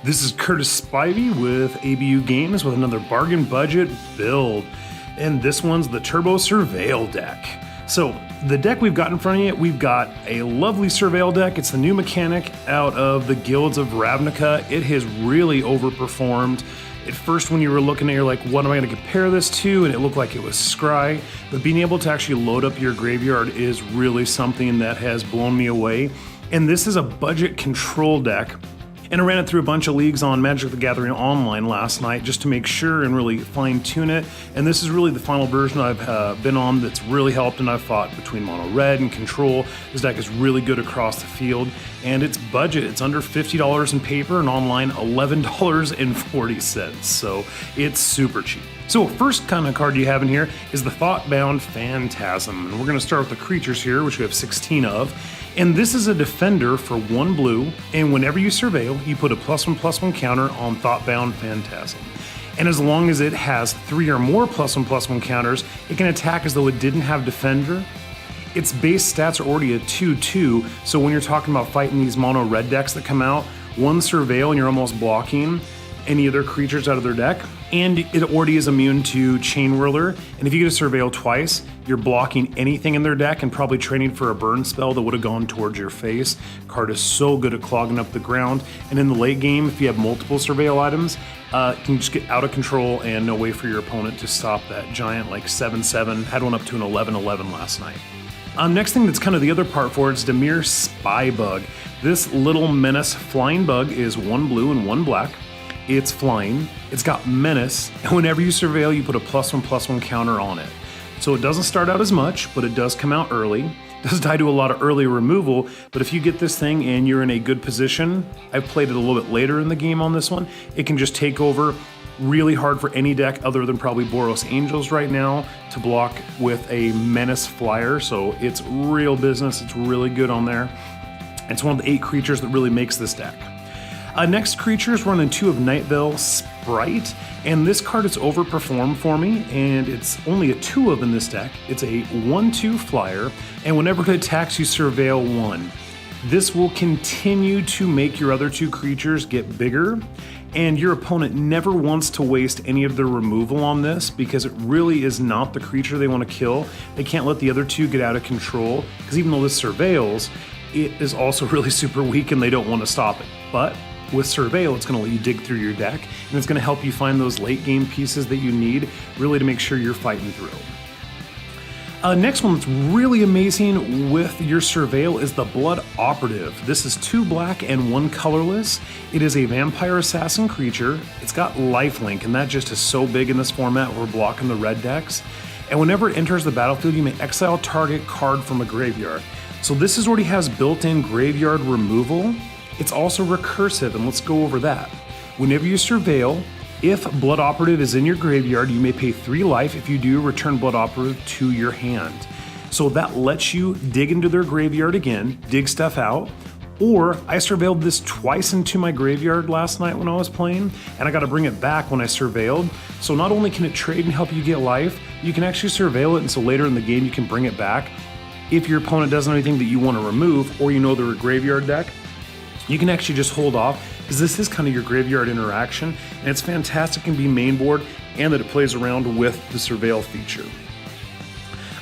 This is Curtis Spivey with ABU Games with another bargain budget build. And this one's the Turbo Surveil deck. So the deck we've got in front of you, we've got a lovely Surveil deck. It's the new mechanic out of the guilds of Ravnica. It has really overperformed. At first when you were looking at it, you're like, what am I going to compare this to? And it looked like it was Scry. But being able to actually load up your graveyard is really something that has blown me away. And this is a budget control deck. And I ran it through a bunch of leagues on Magic the Gathering Online last night just to make sure and really fine tune it. And this is really the final version I've been on that's really helped, and I've fought between mono red and control. This deck is really good across the field, and it's budget. It's under $50 in paper, and online $11.40. So it's super cheap. So first kind of card you have in here is the Thoughtbound Phantasm. And we're going to start with the creatures here, which we have 16 of. And this is a defender for 1 blue, and whenever you surveil, you put a +1/+1 counter on Thoughtbound Phantasm. And as long as it has 3 or more +1/+1 counters, it can attack as though it didn't have defender. Its base stats are already a 2/2, so when you're talking about fighting these mono red decks that come out, 1 surveil and you're almost blocking any other creatures out of their deck. And it already is immune to Chain Whirler, and if you get a Surveil twice, you're blocking anything in their deck and probably training for a burn spell that would have gone towards your face. Card is so good at clogging up the ground, and in the late game, if you have multiple Surveil items, it can just get out of control and no way for your opponent to stop that giant like 7/7. Had one up to an 11/11 last night. Next thing that's kind of the other part for it is Dimir Spybug. This little menace flying bug is 1 blue and 1 black. It's flying, it's got menace, and whenever you surveil, you put a +1/+1 counter on it. So it doesn't start out as much, but it does come out early. It does die to a lot of early removal, but if you get this thing and you're in a good position, I've played it a little bit later in the game on this one, it can just take over. Really hard for any deck other than probably Boros Angels right now to block with a menace flyer, so it's real business, it's really good on there. It's one of the 8 creatures that really makes this deck. Next creatures running 2 of Nightveil Sprite, and this card is overperformed for me, and it's only a 2 of in this deck. It's a 1/2 flyer, and whenever it attacks, you surveil 1. This will continue to make your other 2 creatures get bigger, and your opponent never wants to waste any of their removal on this because it really is not the creature they want to kill. They can't let the other 2 get out of control, because even though this surveils, it is also really super weak and they don't want to stop it. But with Surveil, it's going to let you dig through your deck, and it's going to help you find those late game pieces that you need really to make sure you're fighting through. Next one that's really amazing with your Surveil is the Blood Operative. This is 2 black and 1 colorless. It is a vampire assassin creature. It's got lifelink, and that just is so big in this format. We're blocking the red decks. And whenever it enters the battlefield, you may exile target card from a graveyard. So this already has built-in graveyard removal. It's also recursive, and let's go over that. Whenever you surveil, if Blood Operative is in your graveyard, you may pay 3 life. If you do, return Blood Operative to your hand. So that lets you dig into their graveyard again, dig stuff out. Or I surveilled this twice into my graveyard last night when I was playing, and I got to bring it back when I surveilled. So not only can it trade and help you get life, you can actually surveil it, and so later in the game you can bring it back. If your opponent doesn't have anything that you want to remove, or you know they're a graveyard deck, you can actually just hold off, because this is kind of your graveyard interaction, and it's fantastic in being main board, and that it plays around with the Surveil feature.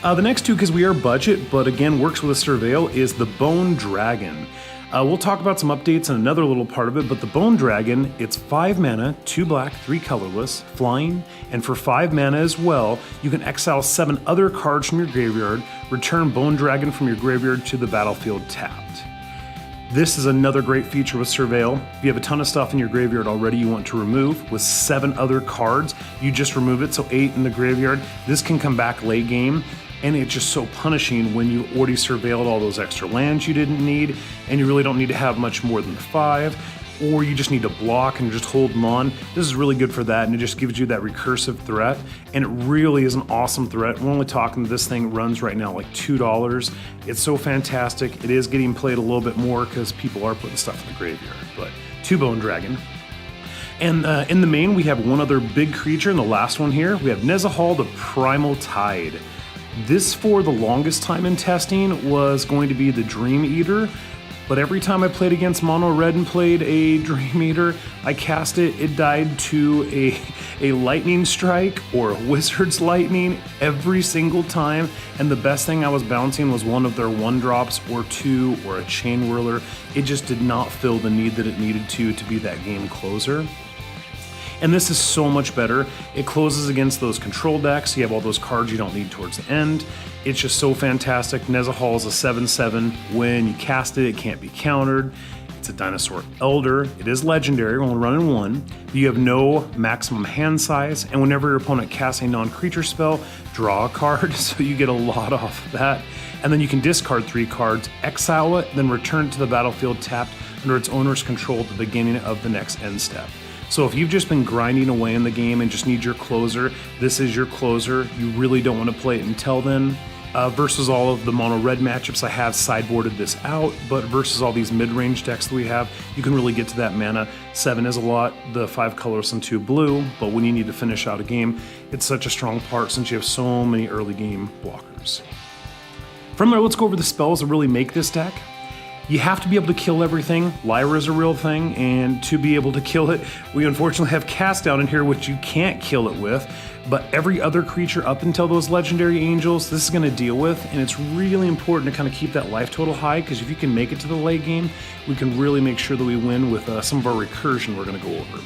The next 2, because we are budget, but again works with a Surveil, is the Bone Dragon. We'll talk about some updates in another little part of it, but the Bone Dragon, it's 5 mana, 2 black, 3 colorless, flying, and for 5 mana as well, you can exile 7 other cards from your graveyard, return Bone Dragon from your graveyard to the battlefield tapped. This is another great feature with Surveil. If you have a ton of stuff in your graveyard already you want to remove, with 7 other cards, you just remove it, so 8 in the graveyard. This can come back late game, and it's just so punishing when you already surveilled all those extra lands you didn't need, and you really don't need to have much more than 5, or you just need to block and just hold them on. This is really good for that, and it just gives you that recursive threat, and it really is an awesome threat. We're only talking, this thing runs right now like $2. It's so fantastic. It is getting played a little bit more because people are putting stuff in the graveyard, but 2 Bone Dragon. And in the main, we have one other big creature, and the last one here, we have Nezahal, the Primal Tide. This, for the longest time in testing, was going to be the Dream Eater, but every time I played against mono red and played a Dream Eater, I cast it, it died to a lightning strike or a wizard's lightning every single time, and the best thing I was bouncing was one of their 1-drops or 2 or a chain whirler. It just did not fill the need that it needed to be that game closer. And this is so much better. It closes against those control decks. You have all those cards you don't need towards the end. It's just so fantastic. Nezahal is a 7/7. When you cast it, it can't be countered. It's a Dinosaur Elder. It is legendary, only running 1. You have no maximum hand size, and whenever your opponent casts a non-creature spell, draw a card, so you get a lot off of that. And then you can discard 3 cards, exile it, then return it to the battlefield tapped under its owner's control at the beginning of the next end step. So if you've just been grinding away in the game and just need your closer, this is your closer. You really don't want to play it until then. Versus all of the mono red matchups, I have sideboarded this out, but versus all these mid-range decks that we have, you can really get to that mana. 7 is a lot, the 5 colors and 2 blue, but when you need to finish out a game, it's such a strong part since you have so many early game blockers. From there, let's go over the spells that really make this deck. You have to be able to kill everything. Lyra is a real thing, and to be able to kill it, we unfortunately have Cast Down in here, which you can't kill it with, but every other creature up until those legendary angels, this is going to deal with, and it's really important to kind of keep that life total high, because if you can make it to the late game, we can really make sure that we win with some of our recursion we're going to go over.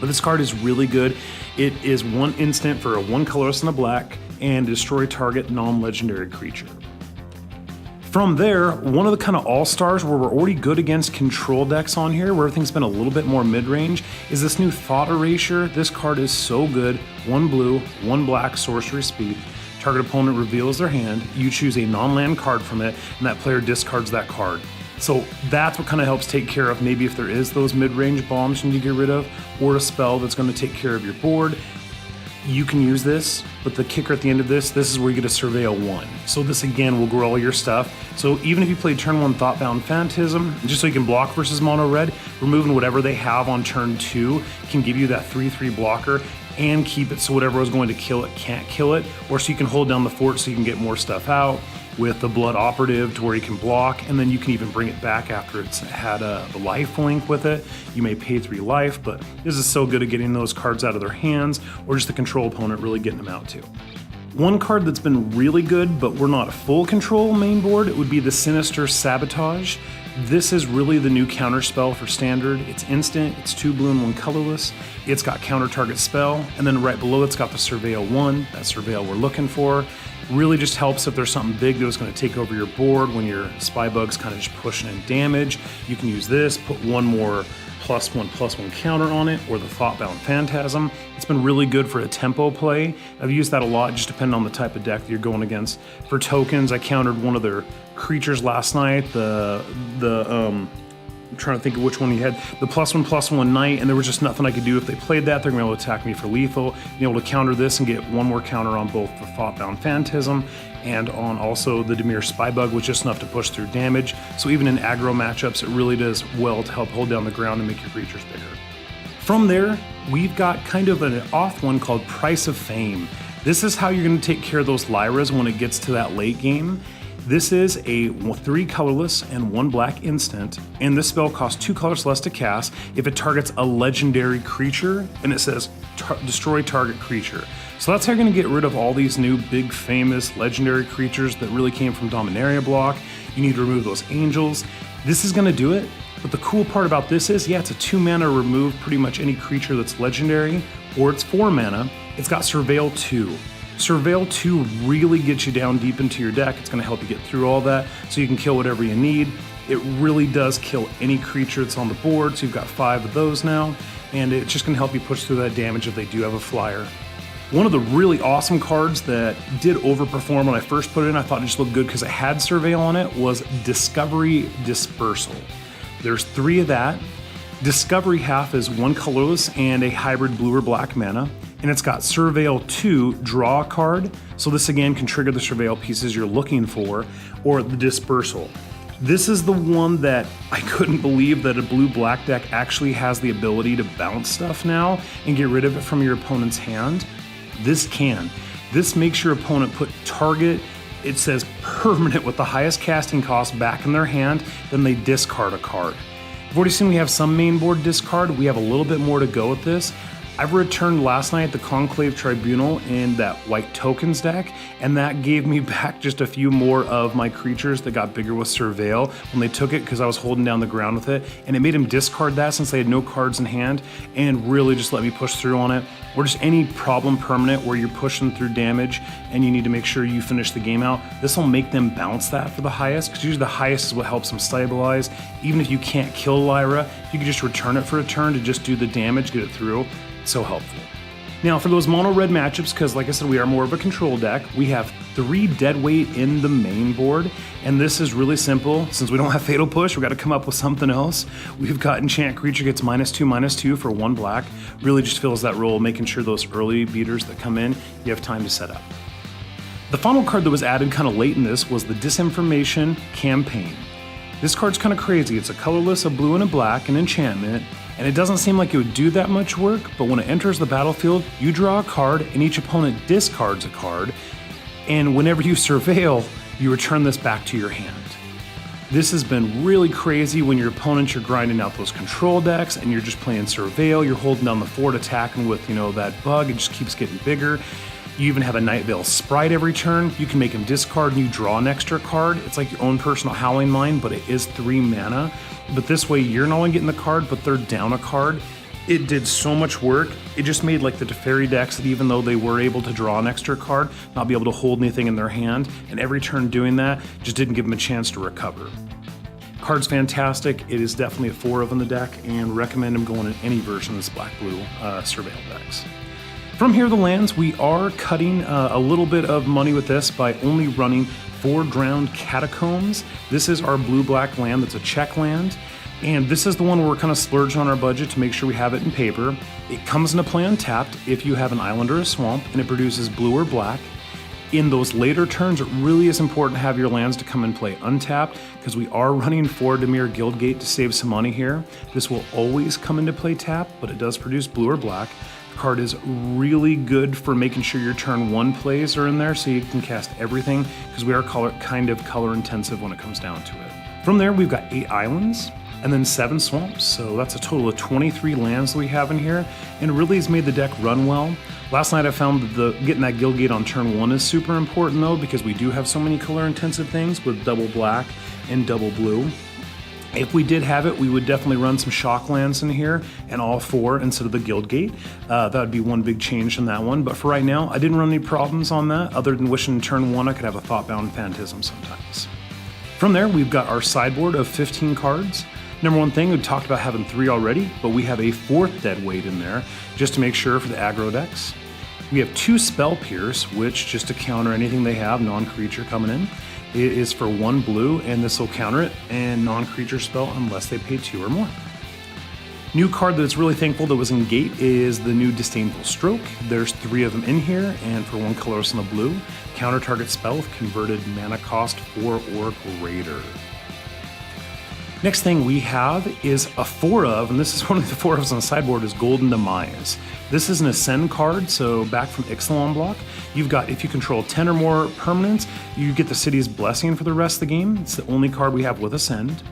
But this card is really good. It is 1 instant for a 1 colorless and a black, and destroy target non-legendary creature. From there, one of the kind of all-stars where we're already good against control decks on here, where everything's been a little bit more mid-range, is this new Thought Erasure. This card is so good. 1 blue, 1 black, sorcery speed. Target opponent reveals their hand, you choose a non-land card from it, and that player discards that card. So that's what kind of helps take care of maybe if there is those mid-range bombs you need to get rid of, or a spell that's going to take care of your board. You can use this, but the kicker at the end of this is where you get a Surveil 1. So this again will grow all your stuff. So even if you play turn 1 Thoughtbound Phantasm, just so you can block versus mono red, removing whatever they have on turn 2 can give you that 3/3 blocker and keep it so whatever is going to kill it can't kill it, or so you can hold down the fort so you can get more stuff out with the Blood Operative to where you can block, and then you can even bring it back after it's had the life link with it. You may pay 3 life, but this is so good at getting those cards out of their hands, or just the control opponent really getting them out too. One card that's been really good, but we're not full control main board, it would be the Sinister Sabotage. This is really the new counter spell for standard. It's instant, it's 2 blue and 1 colorless. It's got counter target spell, and then right below it's got the Surveil 1, that Surveil we're looking for. Really just helps if there's something big that was going to take over your board when your Spybug's kind of just pushing in damage. You can use this, put 1 more +1/+1 counter on it, or the Thoughtbound Phantasm. It's been really good for a tempo play. I've used that a lot, just depending on the type of deck that you're going against. For tokens, I countered one of their creatures last night, I'm trying to think of which one he had, the +1/+1 knight, and there was just nothing I could do if they played that. They're going to be able to attack me for lethal, being able to counter this and get 1 more counter on both the Thoughtbound Phantasm and on also the Dimir Spybug, was just enough to push through damage. So even in aggro matchups, it really does well to help hold down the ground and make your creatures bigger. From there, we've got kind of an off one called Price of Fame. This is how you're going to take care of those Lyras when it gets to that late game. This is a 3 colorless and 1 black instant, and this spell costs 2 colors less to cast if it targets a legendary creature, and it says destroy target creature. So that's how you're going to get rid of all these new big famous legendary creatures that really came from Dominaria block. You need to remove those angels. This is going to do it, but the cool part about this is, yeah, it's a 2 mana remove pretty much any creature that's legendary, or it's 4 mana. It's got Surveil 2. Surveil 2 really gets you down deep into your deck. It's going to help you get through all that so you can kill whatever you need. It really does kill any creature that's on the board, so you've got 5 of those now, and it's just going to help you push through that damage if they do have a flyer. One of the really awesome cards that did overperform when I first put it in, I thought it just looked good because it had Surveil on it, was Discovery Dispersal. There's 3 of that. Discovery half is 1 colorless and a hybrid blue or black mana, and it's got Surveil 2, draw a card, so this again can trigger the Surveil pieces you're looking for, or the Dispersal. This is the one that I couldn't believe that a blue-black deck actually has the ability to bounce stuff now and get rid of it from your opponent's hand. This can. This makes your opponent put target it says permanent with the highest casting cost back in their hand, then they discard a card. You've already seen we have some main board discard. We have a little bit more to go with this. I've returned last night the Conclave Tribunal in that white tokens deck, and that gave me back just a few more of my creatures that got bigger with Surveil when they took it because I was holding down the ground with it, and it made him discard that since they had no cards in hand and really just let me push through on it. Or just any problem permanent where you're pushing through damage and you need to make sure you finish the game out. This will make them bounce that for the highest, because usually the highest is what helps them stabilize. Even if you can't kill Lyra, if you could just return it for a turn to just do the damage, get it through. So helpful. Now for those mono red matchups, because like I said, we are more of a control deck, we have 3 deadweight in the main board, and this is really simple. Since we don't have Fatal Push, we got to come up with something else. We've got Enchant Creature gets -2/-2 for 1 black. Really just fills that role, making sure those early beaters that come in, you have time to set up. The final card that was added kind of late in this was the Disinformation Campaign. This card's kind of crazy. It's a colorless, a blue and a black, an enchantment, and it doesn't seem like it would do that much work, but when it enters the battlefield, you draw a card and each opponent discards a card, and whenever you surveil, you return this back to your hand. This has been really crazy when your opponents, you're grinding out those control decks and you're just playing surveil, you're holding down the fort, attacking with, that bug, it just keeps getting bigger. You even have a Nightveil Sprite every turn. You can make him discard and you draw an extra card. It's like your own personal Howling Mine, but it is 3 mana. But this way you're not only getting the card, but they're down a card. It did so much work. It just made like the Teferi decks that even though they were able to draw an extra card, not be able to hold anything in their hand, and every turn doing that just didn't give them a chance to recover. Card's fantastic. It is definitely a 4 of in the deck, and recommend him going in any version of this black-blue Surveil decks. From here, the lands, we are cutting a little bit of money with this by only running 4 Drowned Catacombs. This is our blue-black land that's a check land, and this is the one where we're kind of splurging on our budget to make sure we have it in paper. It comes into play untapped if you have an island or a swamp, and it produces blue or black. In those later turns, it really is important to have your lands to come and play untapped, because we are running 4 Dimir Guildgate to save some money here. This will always come into play tapped, but it does produce blue or black. Card is really good for making sure your turn 1 plays are in there so you can cast everything, because we are kind of color intensive when it comes down to it. From there, we've got 8 islands and then 7 swamps, so that's a total of 23 lands that we have in here, and it really has made the deck run well. Last night I found that getting that Guildgate on turn 1 is super important though, because we do have so many color intensive things with double black and double blue. If we did have it, we would definitely run some shock lands in here and all 4 instead of the Guildgate. That would be one big change in that one. But for right now, I didn't run any problems on that other than wishing turn 1 I could have a Thoughtbound Phantasm sometimes. From there, we've got our sideboard of 15 cards. Number one thing, we talked about having 3 already, but we have a 4th deadweight in there just to make sure for the aggro decks. We have 2 Spell Pierce, which just to counter anything they have, non-creature coming in. It is for 1 blue, and this will counter it, and non-creature spell unless they pay 2 or more. New card that's really thankful that was in gate is the new Disdainful Stroke. There's 3 of them in here, and for 1 colorless and a blue, counter target spell with converted mana cost 4 or greater. Next thing we have is a 4 of, and this is one of the 4 ofs on the sideboard, is Golden Demise. This is an Ascend card, so back from Ixalan block. You've got, if you control 10 or more permanents, you get the City's Blessing for the rest of the game. It's the only card we have with Ascend.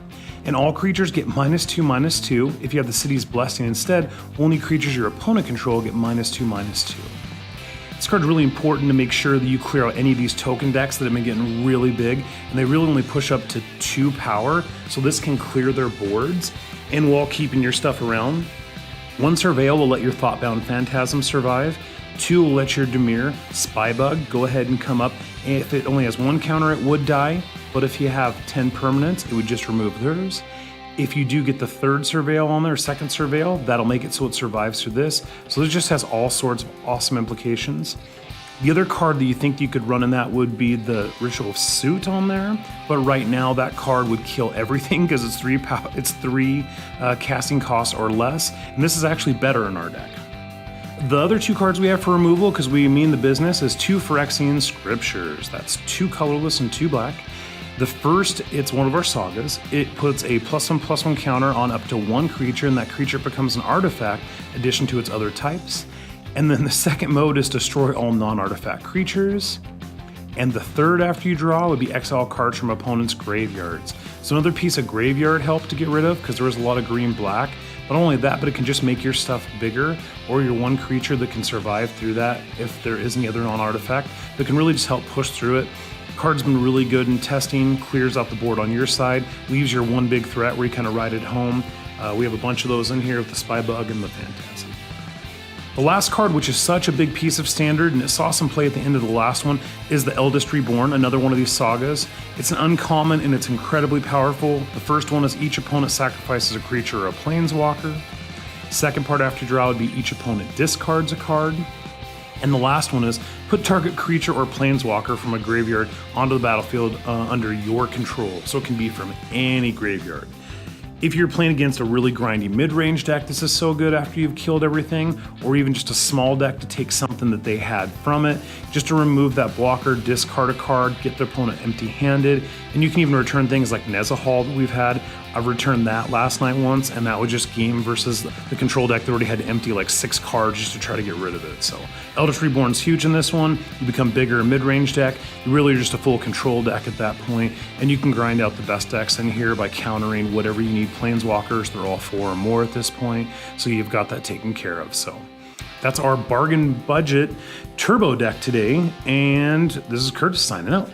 And all creatures get -2/-2. If you have the City's Blessing instead, only creatures your opponent control get -2/-2. This card's really important to make sure that you clear out any of these token decks that have been getting really big, and they really only push up to 2 power, so this can clear their boards, and while keeping your stuff around. 1 Surveil will let your Thoughtbound Phantasm survive. 2 will let your Dimir Spybug go ahead and come up. If it only has 1 counter, it would die, but if you have 10 permanents, it would just remove theirs. If you do get the 3rd Surveil on there, 2nd Surveil, that'll make it so it survives through this. So this just has all sorts of awesome implications. The other card that you think you could run in that would be the Ritual of Suit on there, but right now that card would kill everything because it's 3 casting costs or less, and this is actually better in our deck. The other 2 cards we have for removal, because we mean the business, is 2 Phyrexian Scriptures. That's 2 colorless and 2 black. The first, it's one of our sagas. It puts a +1/+1 counter on up to 1 creature, and that creature becomes an artifact in addition to its other types. And then the second mode is destroy all non-artifact creatures. And the third after you draw would be exile cards from opponents' graveyards. So another piece of graveyard help to get rid of, because there was a lot of green-black. Not only that, but it can just make your stuff bigger, or your one creature that can survive through that if there is any other non-artifact that can really just help push through it. The card's been really good in testing, clears out the board on your side, leaves your one big threat where you kind of ride it home. We have a bunch of those in here with the Spybug and the Phantasm. The last card, which is such a big piece of standard, and it saw some play at the end of the last one, is the Eldest Reborn, another one of these sagas. It's an uncommon and it's incredibly powerful. The first one is each opponent sacrifices a creature or a planeswalker. Second part after draw would be each opponent discards a card. And the last one is put target creature or planeswalker from a graveyard onto the battlefield under your control. So it can be from any graveyard. If you're playing against a really grindy mid-range deck, this is so good after you've killed everything, or even just a small deck to take something that they had from it, just to remove that blocker, discard a card, get the opponent empty-handed, and you can even return things like Nezahal that we've had. I've returned that last night once, and that was just game versus the control deck that already had to empty like 6 cards just to try to get rid of it. So Eldest Reborn's huge in this one. You become bigger in mid-range deck. You really are just a full control deck at that point, and you can grind out the best decks in here by countering whatever you need. Planeswalkers, they're all 4 or more at this point, so you've got that taken care of. So that's our bargain budget turbo deck today, and this is Curtis signing out.